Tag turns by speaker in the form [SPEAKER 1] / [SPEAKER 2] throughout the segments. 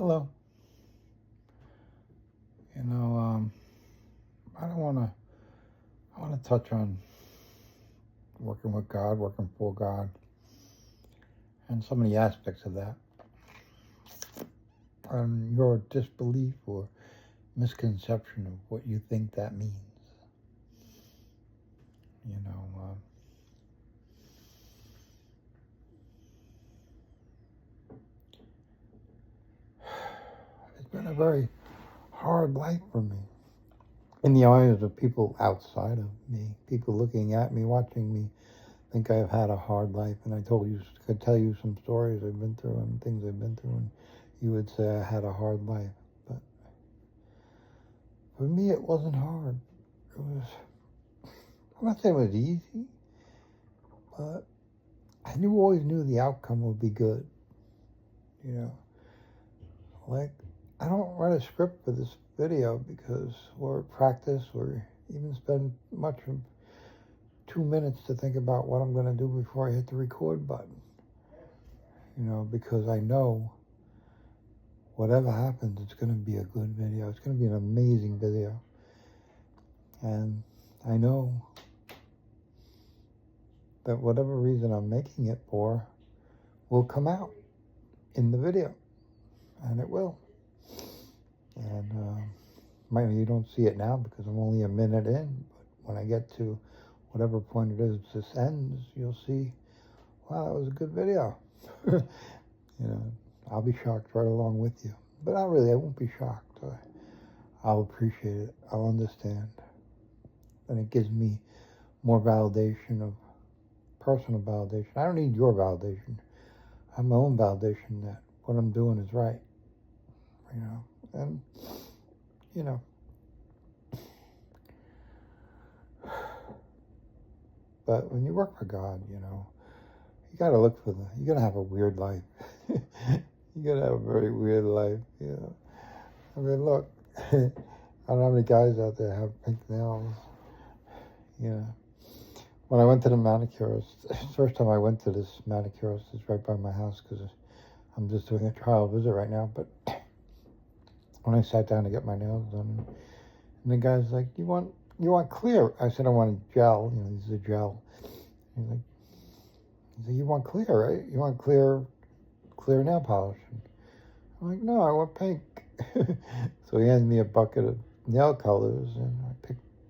[SPEAKER 1] Hello. You know, I don't want to. I want to touch on working with God, working for God, and so many aspects of that, and your disbelief or misconception of what you think that means. You know, it's been a very hard life for me. In the eyes of people outside of me, people looking at me, watching me, think I've had a hard life. And I could tell you some stories I've been through and things I've been through, and you would say I had a hard life. But for me, it wasn't hard. It was, I'm not saying it was easy, but I always knew the outcome would be good. You know, like, I don't write a script for this video or practice or even spend much of 2 minutes to think about what I'm going to do before I hit the record button. You know, because I know whatever happens, it's going to be a good video. It's going to be an amazing video. And I know that whatever reason I'm making it for will come out in the video. And it will. And maybe you don't see it now because I'm only a minute in. But when I get to whatever point it is this ends, you'll see, wow, that was a good video. You know, I'll be shocked right along with you. But I won't be shocked. I'll appreciate it. I'll understand. And it gives me more validation of personal validation. I don't need your validation. I have my own validation that what I'm doing is right. You know, and, you know, but when you work for God, you know, you got to you got to have a weird life. You got to have a very weird life, you know. I mean, look, I don't know how many guys out there have pink nails, you know. When I went to the manicurist, first time I went to this manicurist, it's right by my house because I'm just doing a trial visit right now, but when I sat down to get my nails done, and the guy's like, you want clear? I said, I want gel, you know, this is a gel. He's like, you want clear, right? You want clear nail polish? I'm like, no, I want pink. So he hands me a bucket of nail colors, and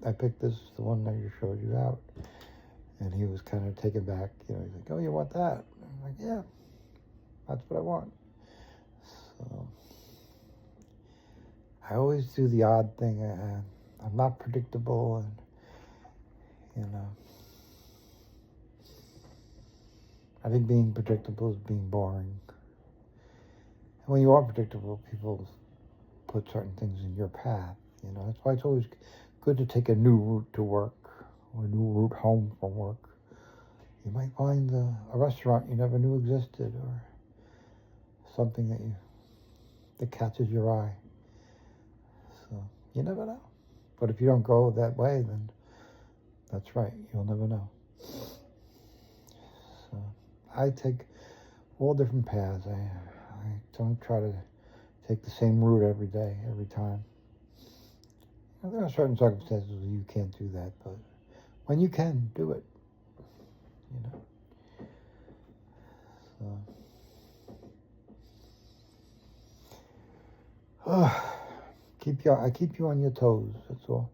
[SPEAKER 1] I picked this, the one that you showed you out. And he was kind of taken back, you know, he's like, oh, you want that? I'm like, yeah, that's what I want. So I always do the odd thing. I'm not predictable, and, you know, I think being predictable is being boring. And when you are predictable, people put certain things in your path, you know. That's why it's always good to take a new route to work or a new route home from work. You might find a restaurant you never knew existed, or something that catches your eye. So you never know. But if you don't go that way, then that's right, you'll never know. So I take all different paths. I don't try to take the same route every day, every time. Now, there are certain circumstances where you can't do that, but when you can, do it. You know. So I keep you on your toes. That's all.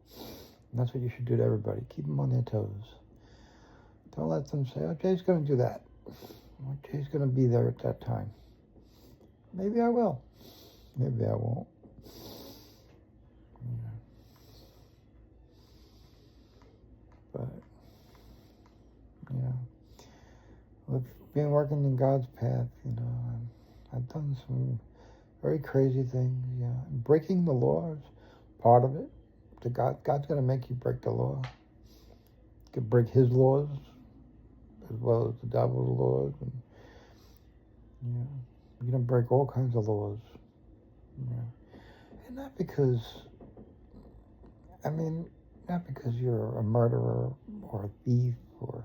[SPEAKER 1] And that's what you should do to everybody. Keep them on their toes. Don't let them say, oh, Jay's going to do that. Or Jay's going to be there at that time. Maybe I will. Maybe I won't. You know. But, you know, with being working in God's path, you know, I've done some very crazy things. Yeah, breaking the law is part of it. God's going to make you break the law. You can break His laws as well as the devil's laws, and, you know, you're going to break all kinds of laws. You know. And not because you're a murderer or a thief or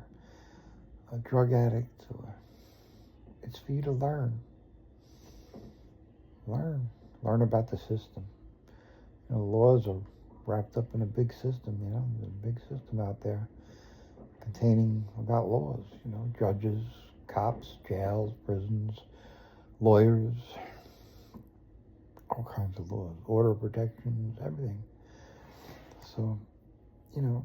[SPEAKER 1] a drug addict, or it's for you to learn. Learn about the system. Laws are wrapped up in a big system, There's a big system out there containing about laws, judges, cops, jails, prisons, lawyers, all kinds of laws, order protections, everything. So, you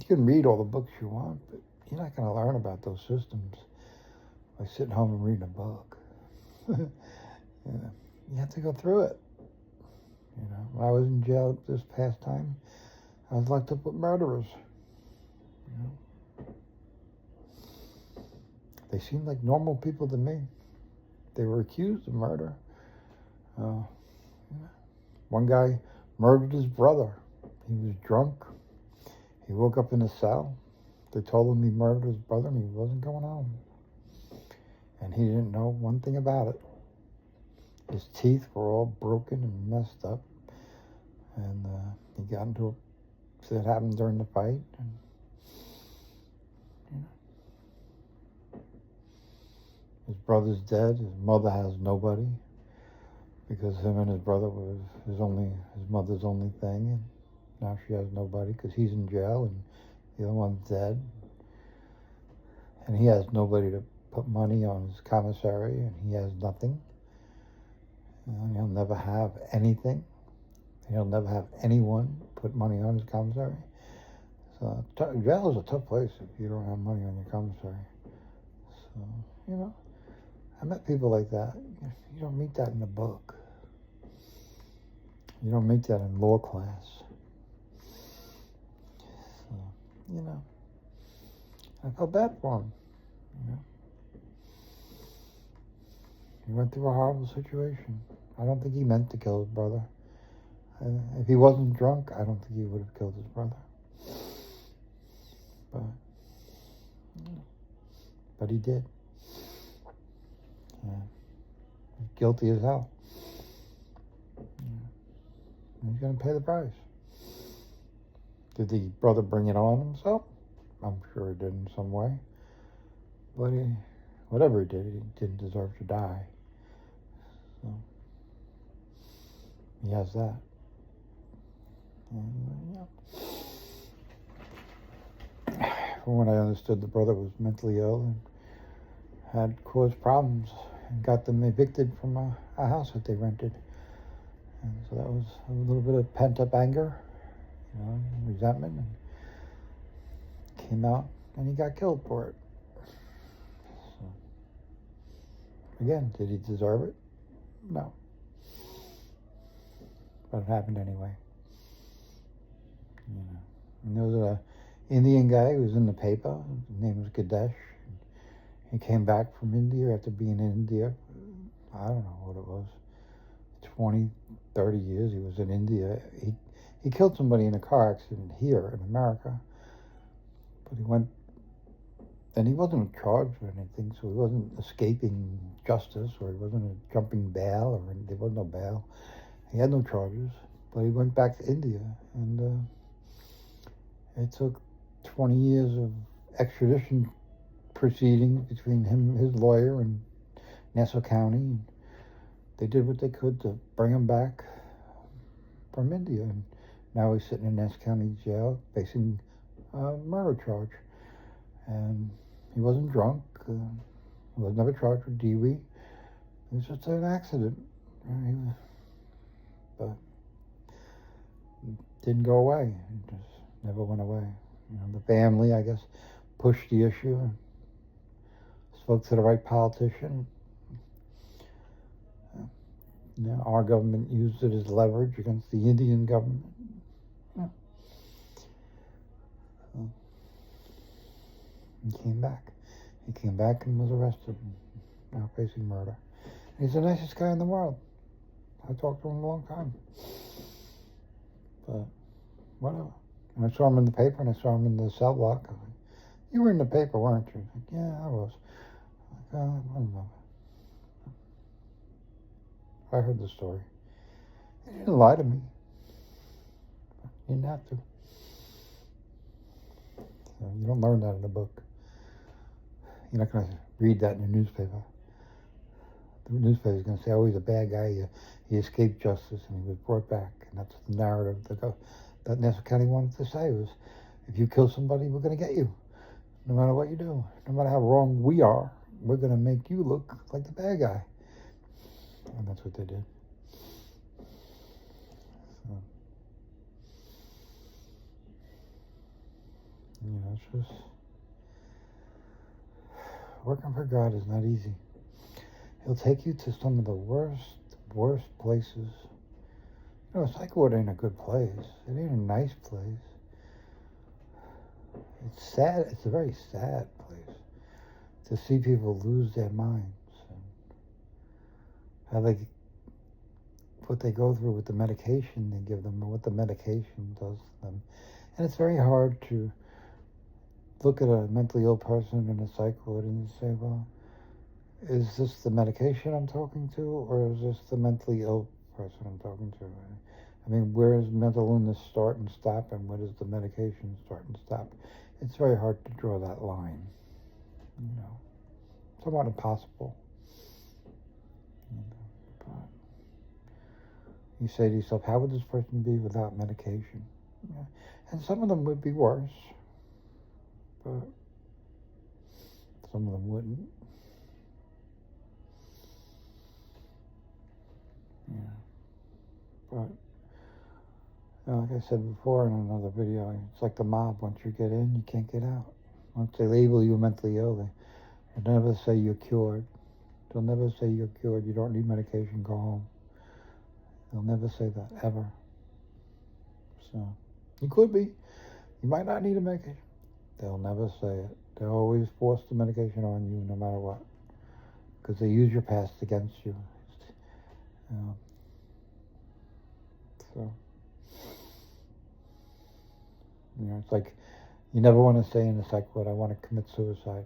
[SPEAKER 1] can read all the books you want, but you're not going to learn about those systems by sitting home and reading a book. You have to go through it. When I was in jail this past time, I was locked up with murderers. They seemed like normal people to me. They were accused of murder. One guy murdered his brother. He was drunk. He woke up in a cell. They told him he murdered his brother and he wasn't going home. And he didn't know one thing about it. His teeth were all broken and messed up. And he got into it happened during the fight. And, his brother's dead. His mother has nobody because him and his brother was his mother's only thing. And now she has nobody because he's in jail and the other one's dead. And he has nobody to put money on his commissary, and he has nothing. And he'll never have anything. He'll never have anyone put money on his commissary. So jail is a tough place if you don't have money on your commissary. So, I met people like that. You don't meet that in a book. You don't meet that in law class. So, I felt bad for him. He went through a horrible situation. I don't think he meant to kill his brother. If he wasn't drunk, I don't think he would have killed his brother. But he did. He's guilty as hell. He's going to pay the price. Did the brother bring it on himself? I'm sure he did in some way. But whatever he did, he didn't deserve to die. So he has that. And, from what I understood, the brother was mentally ill and had caused problems and got them evicted from a house that they rented. And so that was a little bit of pent-up anger, resentment, and came out and he got killed for it. So, again, did he deserve it? No. But it happened anyway. And there was an Indian guy who was in the paper. His name was Gadesh. He came back from India after being in India. I don't know what it was. 20, 30 years he was in India. He killed somebody in a car accident here in America. But he went, and he wasn't charged with anything, so he wasn't escaping justice, or he wasn't jumping bail, or there was no bail. He had no charges, but he went back to India, and it took 20 years of extradition proceedings between him, his lawyer, and Nassau County. They did what they could to bring him back from India, and now he's sitting in Nassau County jail facing a murder charge. And he wasn't drunk. He was never charged with DWI. It was just an accident. But it didn't go away. It just never went away. The family, I guess, pushed the issue and spoke to the right politician. Our government used it as leverage against the Indian government. He came back. He came back and was arrested, now facing murder. He's the nicest guy in the world. I talked to him a long time. But whatever. And I saw him in the paper, and I saw him in the cell block. I was like, "You were in the paper, weren't you?" He's like, "Yeah, I was." I don't remember. I heard the story. He didn't lie to me. He didn't have to. So you don't learn that in a book. You're not going to read that in your newspaper. The newspaper's going to say, oh, he's a bad guy. He escaped justice and he was brought back. And that's the narrative that Nassau County wanted to say was, if you kill somebody, we're going to get you. No matter what you do. No matter how wrong we are, we're going to make you look like the bad guy. And that's what they did. So, it's just, working for God is not easy. He'll take you to some of the worst places. A psych ward ain't a good place. It ain't a nice place. It's sad. It's a very sad place to see people lose their minds and what they go through with the medication they give them, or what the medication does to them. And it's very hard to look at a mentally ill person in a psych ward and say, well, is this the medication I'm talking to, or is this the mentally ill person I'm talking to? I mean, where does mental illness start and stop, and where does the medication start and stop? It's very hard to draw that line, somewhat impossible. But you say to yourself, how would this person be without medication? Yeah. And some of them would be worse, but some of them wouldn't. Yeah. But like I said before in another video, it's like the mob. Once you get in, you can't get out. Once they label you mentally ill, they'll never say you're cured. They'll never say you're cured. You don't need medication, go home. They'll never say that, ever. So, you could be. You might not need a medication. They'll never say it. They'll always force the medication on you no matter what. Because they use your past against you. So, it's like you never want to say in a psych ward, I want to commit suicide.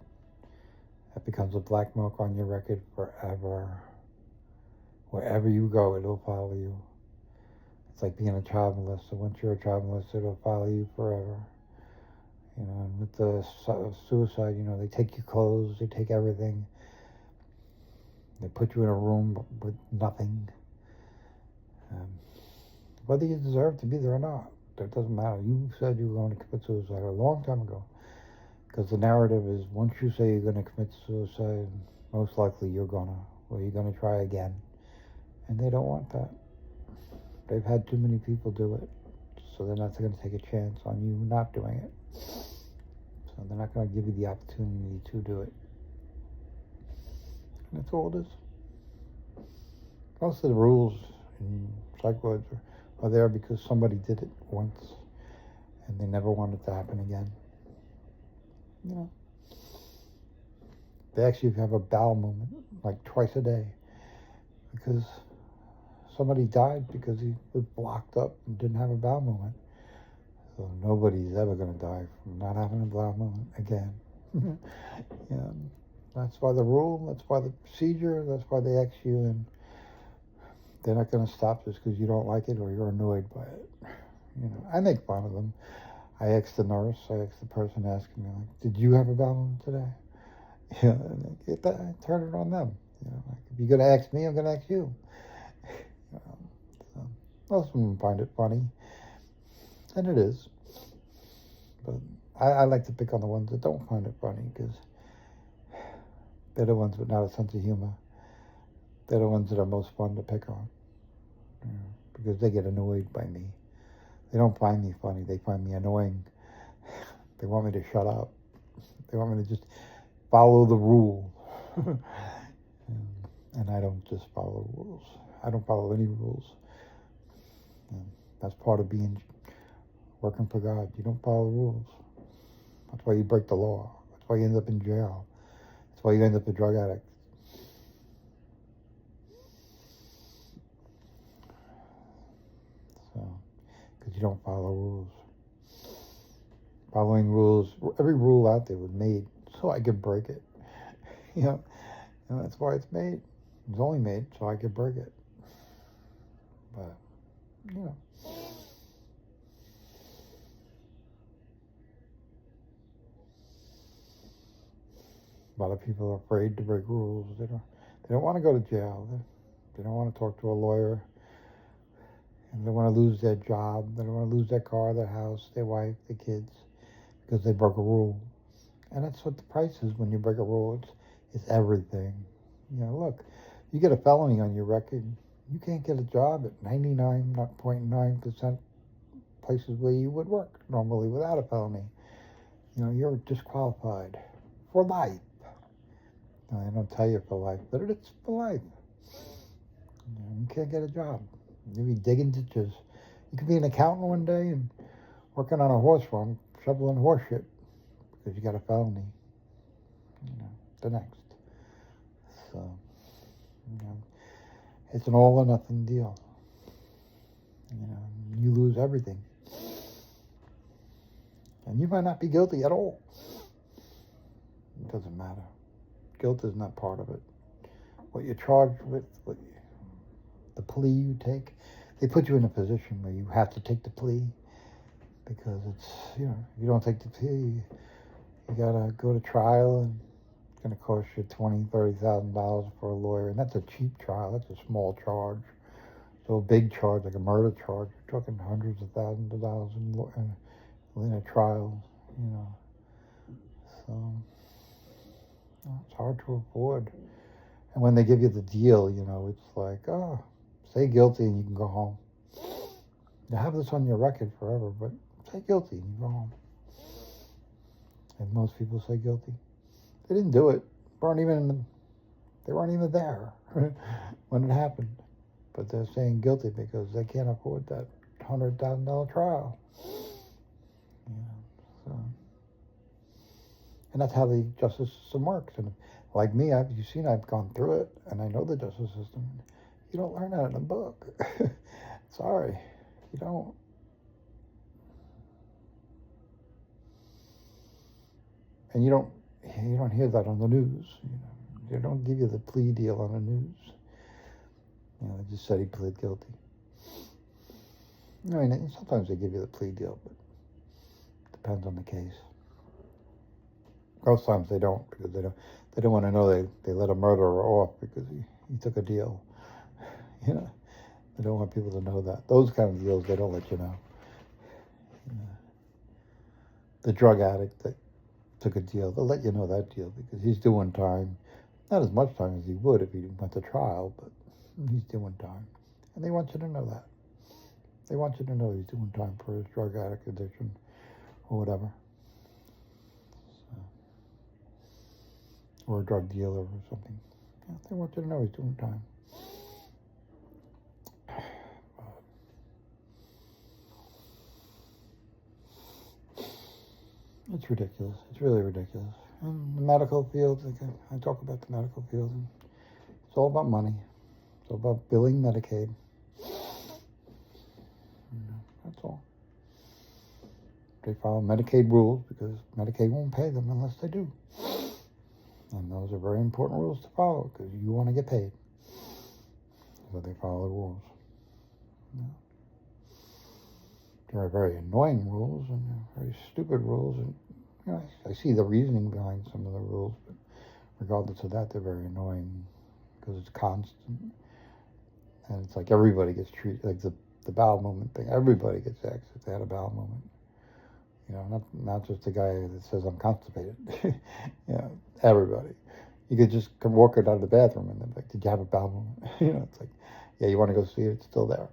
[SPEAKER 1] That becomes a black mark on your record forever. Wherever you go, it'll follow you. It's like being a child molester. Once you're a child molester, it'll follow you forever. And with the suicide, they take your clothes, they take everything. They put you in a room with nothing. Whether you deserve to be there or not, that doesn't matter. You said you were going to commit suicide a long time ago. Because the narrative is, once you say you're going to commit suicide, most likely you're going to try again. And they don't want that. They've had too many people do it. So they're not going to take a chance on you not doing it. So they're not going to give you the opportunity to do it. And that's all it is. Most of the rules in psych wards are there because somebody did it once and they never want it to happen again. They actually have a bowel movement like twice a day because somebody died because he was blocked up and didn't have a bowel movement. So nobody's ever going to die from not having a bowel movement again. That's why the rule, that's why the procedure, that's why they ask you, and they're not going to stop just because you don't like it or you're annoyed by it. I make fun of them. I asked the nurse, I asked the person asking me, did you have a bowel movement today? And I turn it on them. If you're going to ask me, I'm going to ask you. So most of them find it funny, and it is. But I like to pick on the ones that don't find it funny because they're the ones with not a sense of humor. They're the ones that are most fun to pick on because they get annoyed by me. They don't find me funny. They find me annoying. They want me to shut up. They want me to just follow the rule. And I don't just follow rules. I don't follow any rules. And that's part of working for God. You don't follow rules. That's why you break the law. That's why you end up in jail. That's why you end up a drug addict. Because you don't follow rules. Following rules, every rule out there was made so I could break it. And that's why it's made. It's only made so I could break it. But, a lot of people are afraid to break rules. They don't want to go to jail. They don't want to talk to a lawyer. And they don't want to lose their job. They don't want to lose their car, their house, their wife, their kids, because they broke a rule. And that's what the price is when you break a rule. It's everything. You know, look, you get a felony on your record, you can't get a job at 99.9% places where you would work normally without a felony. You know, you're disqualified for life. No, they don't tell you for life, but it's for life. You can't get a job. You'll be digging ditches. You could be an accountant one day and working on a horse farm, shoveling horse shit, because you got a felony. You know, the next. So, you know, it's an all or nothing deal. You know, you lose everything. And you might not be guilty at all. It doesn't matter. Guilt is not part of it. What you're charged with, the plea you take, they put you in a position where you have to take the plea because it's, you know, you don't take the plea, you gotta go to trial, and it's gonna cost you $20,000, $30,000 for a lawyer, and that's a cheap trial. That's a small charge. So a big charge, like a murder charge, you're talking hundreds of thousands of dollars in a trial, you know. So it's hard to afford. And when they give you the deal, you know, it's like, oh, say guilty and you can go home. You have this on your record forever, but say guilty and you go home. And most people say guilty. They didn't do it. They weren't even there when it happened. But they're saying guilty because they can't afford that $100,000 trial. Yeah, so. And that's how the justice system works. And like me, you've seen I've gone through it, and I know the justice system. You don't learn that in a book. Sorry, you don't. And you don't hear that on the news. You know, they don't give you the plea deal on the news. You know, they just said he pled guilty. I mean, sometimes they give you the plea deal, but it depends on the case. Most times they don't, because they don't want to know they let a murderer off because he took a deal. You know, they don't want people to know that. Those kind of deals, they don't let you know. You know, the drug addict that took a deal, they'll let you know that deal because he's doing time. Not as much time as he would if he went to trial, but he's doing time. And they want you to know that. They want you to know he's doing time for his drug addict addiction or whatever. So, or a drug dealer or something. Yeah, they want you to know he's doing time. It's ridiculous. It's really ridiculous. And the medical field, I talk about the medical field, and it's all about money. It's all about billing Medicaid. That's all. They follow Medicaid rules because Medicaid won't pay them unless they do. And those are very important rules to follow because you want to get paid. So they follow the rules. Yeah. There are very annoying rules and very stupid rules. And you know, I see the reasoning behind some of the rules, but regardless of that, they're very annoying because it's constant. And it's like everybody gets treated, like the bowel movement thing. Everybody gets X if they had a bowel movement. You know, not just the guy that says I'm constipated. You know, everybody. You could just come walking out of the bathroom and they're like, did you have a bowel movement? You know, it's like, yeah, you want to go see it? It's still there.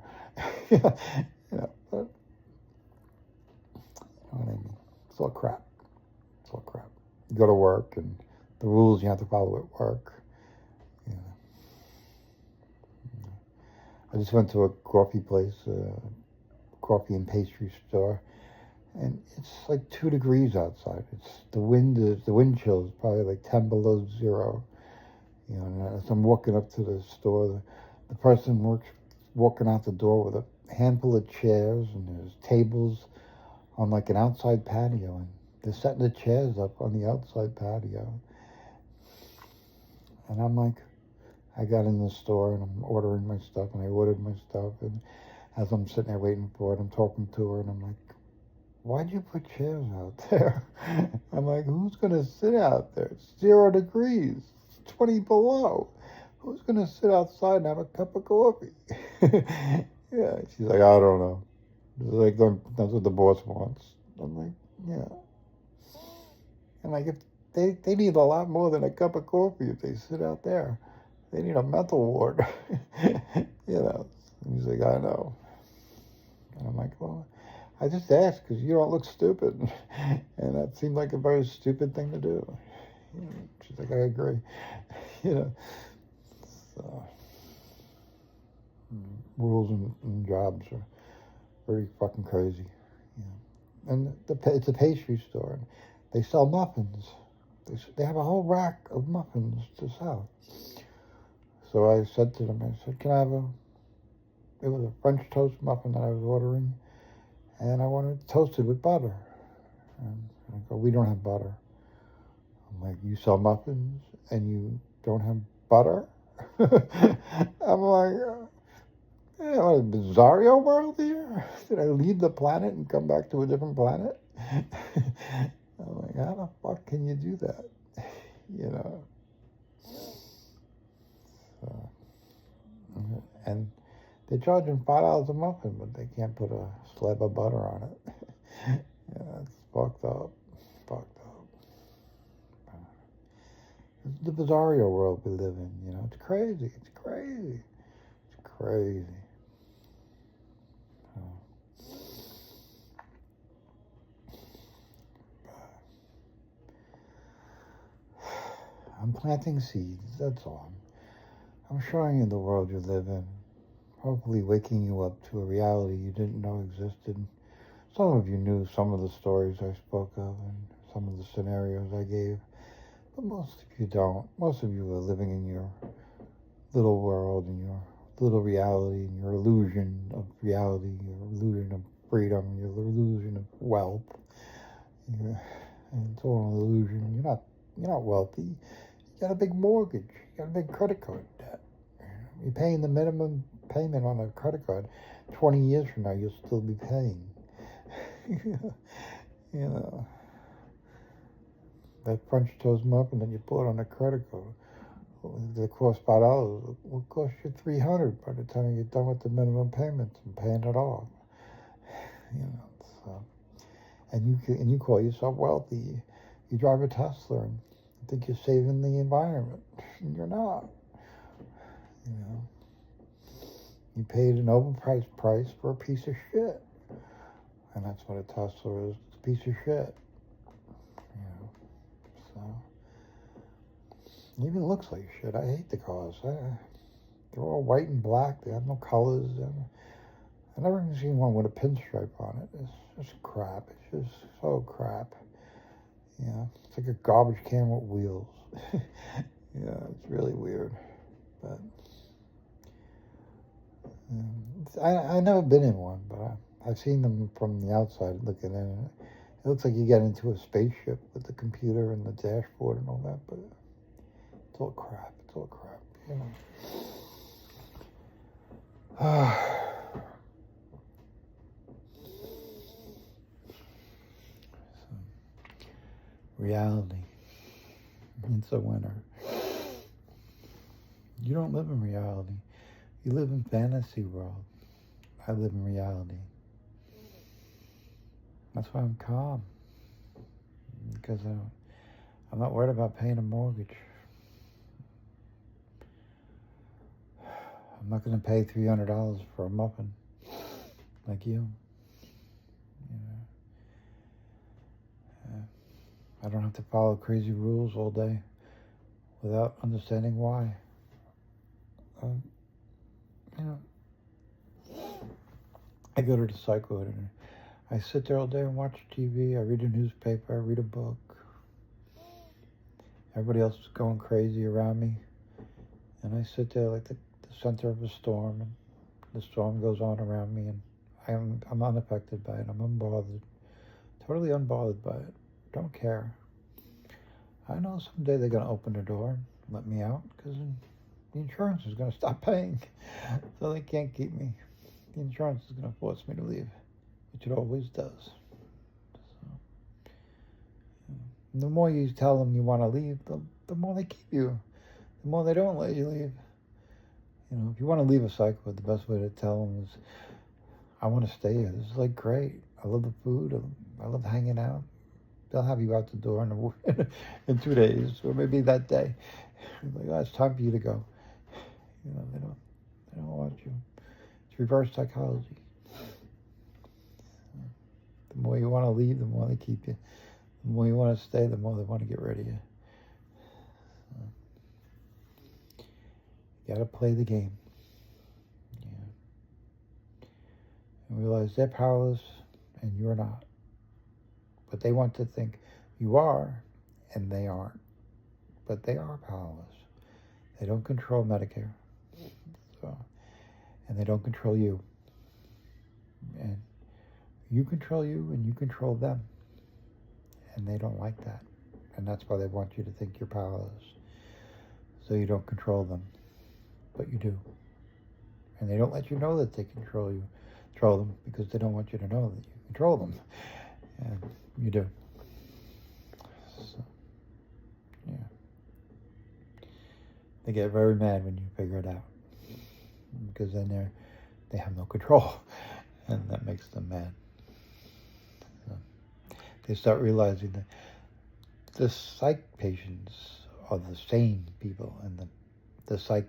[SPEAKER 1] You know, but, you know what I mean? It's all crap. It's all crap. You go to work and the rules you have to follow at work. You know. I just went to a coffee place, coffee and pastry store, and it's like 2 degrees outside. The wind chill is probably like 10 below zero. You know, and as I'm walking up to the store, the person walking out the door with a handful of chairs, and there's tables on like an outside patio, and they're setting the chairs up on the outside patio. And I'm like, I got in the store and I'm ordering my stuff, and I ordered my stuff, and as I'm sitting there waiting for it, I'm talking to her, and I'm like, why'd you put chairs out there? I'm like, who's going to sit out there? It's 0 degrees. It's 20 below. who's going to sit outside and have a cup of coffee? Yeah, she's like, I don't know. Like, that's what the boss wants. I'm like, yeah. And like, if they need a lot more than a cup of coffee if they sit out there. They need a mental ward. And he's like, I know. And I'm like, well, I just asked because you don't look stupid. And that seemed like a very stupid thing to do. She's like, I agree. you know, so, rules and jobs are very fucking crazy. And it's a pastry store. And they sell muffins. They have a whole rack of muffins to sell. So I said to them, I said, can I have it was a French toast muffin that I was ordering, and I wanted it toasted with butter. And I go, we don't have butter. I'm like, you sell muffins and you don't have butter? I'm like, yeah, what, a bizarro world here? Did I leave the planet and come back to a different planet? I'm like, how the fuck can you do that? So, and they're charging $5 a muffin, but they can't put a slab of butter on it. It's fucked up. Fucked up. This is the bizarro world we live in, It's crazy. It's crazy. It's crazy. I'm planting seeds, that's all. I'm showing you the world you live in. Hopefully waking you up to a reality you didn't know existed. Some of you knew some of the stories I spoke of and some of the scenarios I gave, but most of you don't. Most of you are living in your little world, in your little reality, in your illusion of reality, your illusion of freedom, your illusion of wealth. And it's all an illusion. You're not wealthy. You got a big mortgage. You got a big credit card debt. You're paying the minimum payment on a credit card. 20 years from now, you'll still be paying. That French toast muffin that you bought on a credit card, that cost $5, will cost you $300 by the time you get done with the minimum payments and paying it off. So, and you call yourself wealthy. You drive a Tesla and think you're saving the environment. You're not. You paid an overpriced price for a piece of shit. And that's what a Tesla is. It's a piece of shit. So, it even looks like shit. I hate the cars. They're all white and black. They have no colors. I've never even seen one with a pinstripe on it. It's just crap. It's just so crap. It's like a garbage can with wheels. It's really weird. But I've never been in one, but I've seen them from the outside looking in. It looks like you get into a spaceship with the computer and the dashboard and all that, but it's all crap. It's all crap, Reality. It's a winner. You don't live in reality. You live in fantasy world. I live in reality. That's why I'm calm. Because I'm not worried about paying a mortgage. I'm not going to pay $300 for a muffin like you. I don't have to follow crazy rules all day without understanding why. I go to the psych ward and I sit there all day and watch TV. I read a newspaper. I read a book. Everybody else is going crazy around me. And I sit there like the center of a storm. And the storm goes on around me. And I'm unaffected by it. I'm unbothered. Totally unbothered by it. Don't care. I know someday they're going to open the door and let me out because the insurance is going to stop paying. So they can't keep me. The insurance is going to force me to leave, which it always does. The more you tell them you want to leave, the more they keep you. The more they don't let you leave. You know, if you want to leave a cycle, the best way to tell them is, I want to stay here. This is like great. I love the food. I love hanging out. They'll have you out the door in 2 days, or maybe that day. Like, oh, it's time for you to go. You know, they don't want you. It's reverse psychology. The more you want to leave, the more they keep you. The more you want to stay, the more they want to get rid of you. You got to play the game. Yeah. And realize they're powerless and you're not. But they want to think you are, and they aren't. But they are powerless. They don't control Medicare. And they don't control you. And you control you, and you control them. And they don't like that. And that's why they want you to think you're powerless. So you don't control them. But you do. And they don't let you know that they control them, because they don't want you to know that you control them. And you do. So, yeah. They get very mad when you figure it out, because then they have no control, and that makes them mad. So they start realizing that the psych patients are the sane people, and the psych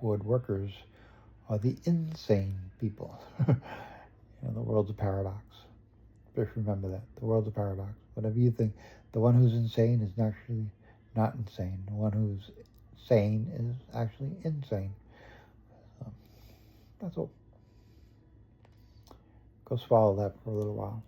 [SPEAKER 1] ward workers are the insane people. The world's a paradox. Just remember that. The world's a paradox. Whatever you think, the one who's insane is actually not insane. The one who's sane is actually insane. So, that's all. Go swallow that for a little while.